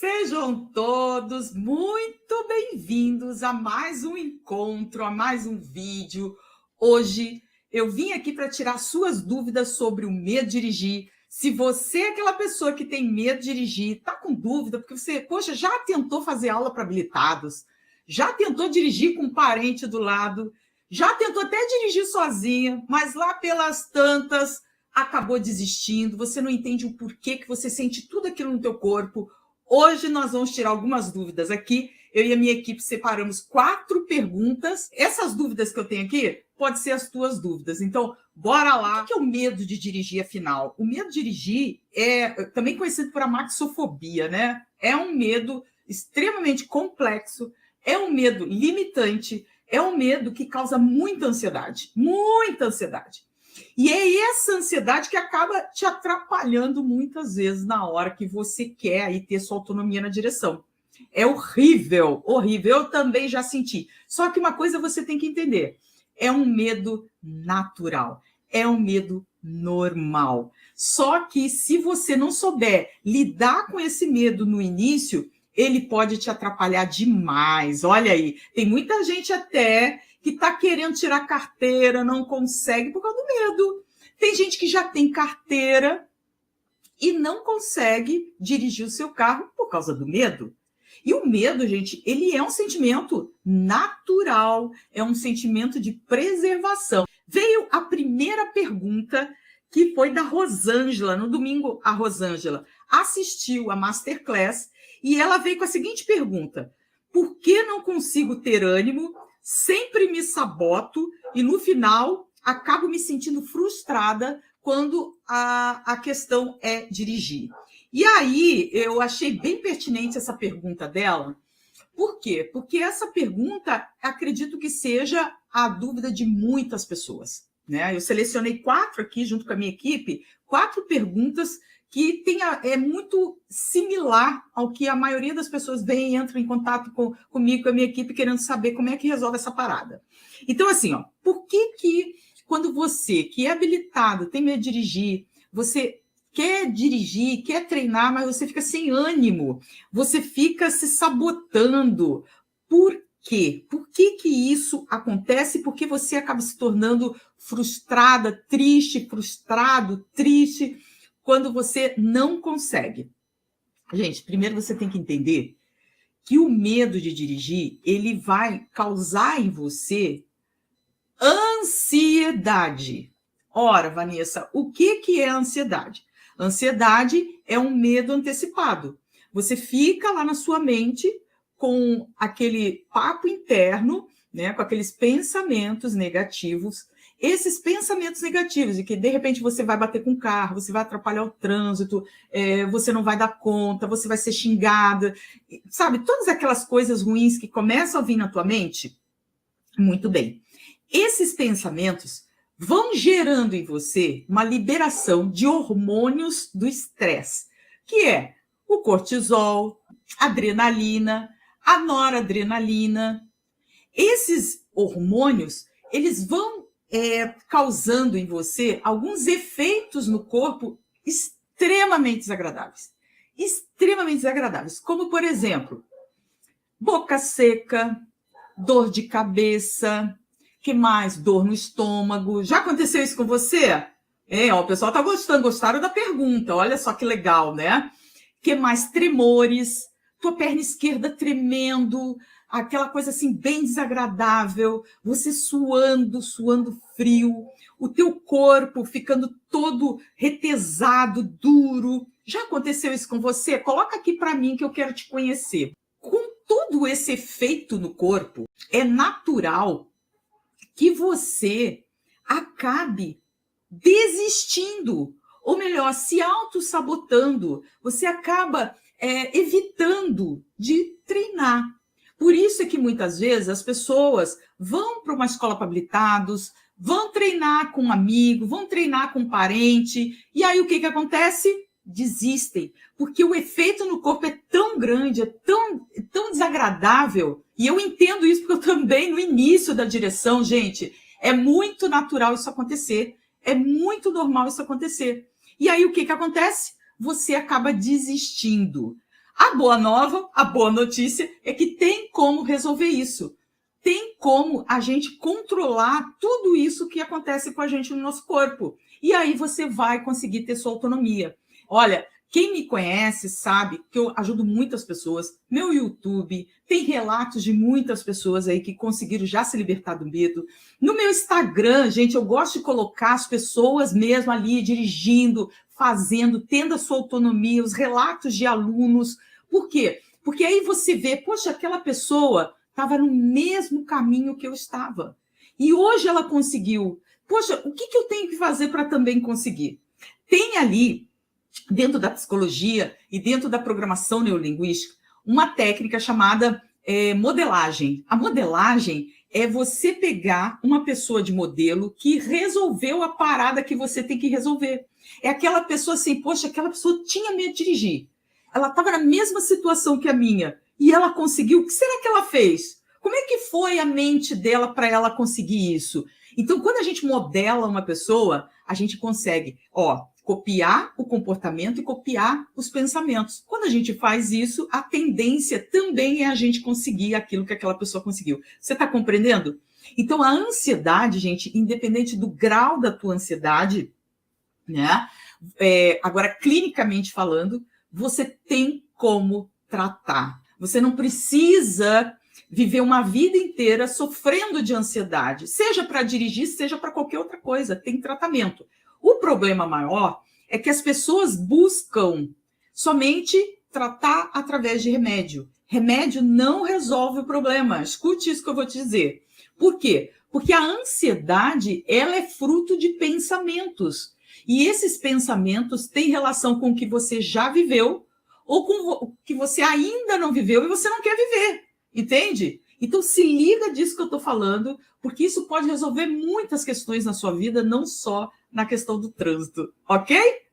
Sejam todos muito bem-vindos a mais um encontro, a mais um vídeo. Hoje eu vim aqui para tirar suas dúvidas sobre o medo de dirigir. Se você é aquela pessoa que tem medo de dirigir, está com dúvida, porque você, poxa, já tentou fazer aula para habilitados, já tentou dirigir com um parente do lado, já tentou até dirigir sozinha, mas lá pelas tantas acabou desistindo, você não entende o porquê que você sente tudo aquilo no teu corpo. Hoje nós vamos tirar algumas dúvidas aqui. Eu e a minha equipe separamos 4 perguntas. Essas dúvidas que eu tenho aqui podem ser as tuas dúvidas. Então, bora lá. O que é o medo de dirigir, afinal? O medo de dirigir é também conhecido por amaxofobia, né? É um medo extremamente complexo, é um medo limitante, é um medo que causa muita ansiedade. Muita ansiedade. E é essa ansiedade que acaba te atrapalhando muitas vezes na hora que você quer aí ter sua autonomia na direção. É horrível, horrível. Eu também já senti. Só que uma coisa você tem que entender. É um medo natural. É um medo normal. Só que se você não souber lidar com esse medo no início, ele pode te atrapalhar demais. Olha aí, tem muita gente até que está querendo tirar carteira, não consegue por causa do medo. Tem gente que já tem carteira e não consegue dirigir o seu carro por causa do medo. E o medo, gente, ele é um sentimento natural, é um sentimento de preservação. Veio a primeira pergunta, que foi da Rosângela. No domingo, a Rosângela assistiu a Masterclass e ela veio com a seguinte pergunta: por que não consigo ter ânimo? Sempre me saboto e, no final, acabo me sentindo frustrada quando a questão é dirigir. E aí, eu achei bem pertinente essa pergunta dela. Por quê? Porque essa pergunta, acredito que seja a dúvida de muitas pessoas, né? Eu selecionei 4 aqui, junto com a minha equipe, 4 perguntas que é muito similar ao que a maioria das pessoas vem e entra em contato comigo, com a minha equipe, querendo saber como é que resolve essa parada. Então, assim, ó, por que quando você, que é habilitado, tem medo de dirigir, você quer dirigir, quer treinar, mas você fica sem ânimo, você fica se sabotando? Por quê? Por que isso acontece? Por que você acaba se tornando frustrada, triste, frustrado, triste, quando você não consegue? Gente, primeiro você tem que entender que o medo de dirigir, ele vai causar em você ansiedade. Ora, Vanessa, o que é ansiedade? Ansiedade é um medo antecipado. Você fica lá na sua mente com aquele papo interno, né, com aqueles pensamentos negativos. Esses pensamentos negativos, de que de repente você vai bater com o carro, você vai atrapalhar o trânsito, você não vai dar conta, você vai ser xingada, sabe? Todas aquelas coisas ruins que começam a vir na tua mente. Muito bem. Esses pensamentos vão gerando em você uma liberação de hormônios do estresse, que é o cortisol, a adrenalina, a noradrenalina. Esses hormônios, eles vão causando em você alguns efeitos no corpo extremamente desagradáveis. Extremamente desagradáveis, como, por exemplo, boca seca, dor de cabeça, que mais? Dor no estômago. Já aconteceu isso com você? O pessoal tá gostando, gostaram da pergunta, olha só que legal, né? Que mais? Tremores, tua perna esquerda tremendo, aquela coisa assim bem desagradável, você suando frio, o teu corpo ficando todo retesado, duro. Já aconteceu isso com você? Coloca aqui para mim que eu quero te conhecer. Com todo esse efeito no corpo, é natural que você acabe desistindo, ou melhor, se auto-sabotando. Você acaba evitando de treinar. Por isso é que muitas vezes as pessoas vão para uma escola para habilitados, vão treinar com um amigo, vão treinar com um parente, e aí o que acontece? Desistem, porque o efeito no corpo é tão grande, é tão desagradável, e eu entendo isso porque eu também, no início da direção, gente, é muito natural isso acontecer, é muito normal isso acontecer. E aí o que acontece? Você acaba desistindo. A boa nova, a boa notícia é que tem como resolver isso. Tem como a gente controlar tudo isso que acontece com a gente no nosso corpo. E aí você vai conseguir ter sua autonomia. Olha, quem me conhece sabe que eu ajudo muitas pessoas. Meu YouTube tem relatos de muitas pessoas aí que conseguiram já se libertar do medo. No meu Instagram, gente, eu gosto de colocar as pessoas mesmo ali dirigindo, fazendo, tendo a sua autonomia, os relatos de alunos. Por quê? Porque aí você vê, poxa, aquela pessoa estava no mesmo caminho que eu estava. E hoje ela conseguiu. Poxa, o que eu tenho que fazer para também conseguir? Tem ali, dentro da psicologia e dentro da programação neurolinguística, uma técnica chamada modelagem. A modelagem é você pegar uma pessoa de modelo que resolveu a parada que você tem que resolver. É aquela pessoa assim, poxa, aquela pessoa tinha medo de dirigir. Ela estava na mesma situação que a minha e ela conseguiu. O que será que ela fez? Como é que foi a mente dela para ela conseguir isso? Então, quando a gente modela uma pessoa, a gente consegue, copiar o comportamento e copiar os pensamentos. Quando a gente faz isso, a tendência também é a gente conseguir aquilo que aquela pessoa conseguiu. Você está compreendendo? Então, a ansiedade, gente, independente do grau da tua ansiedade, né? Agora, clinicamente falando, você tem como tratar. Você não precisa viver uma vida inteira sofrendo de ansiedade, seja para dirigir, seja para qualquer outra coisa, tem tratamento. O problema maior é que as pessoas buscam somente tratar através de remédio. Remédio não resolve o problema. Escute isso que eu vou te dizer. Por quê? Porque a ansiedade, ela é fruto de pensamentos. E esses pensamentos têm relação com o que você já viveu ou com o que você ainda não viveu e você não quer viver. Entende? Então se liga disso que eu estou falando, porque isso pode resolver muitas questões na sua vida, não só na questão do trânsito, ok?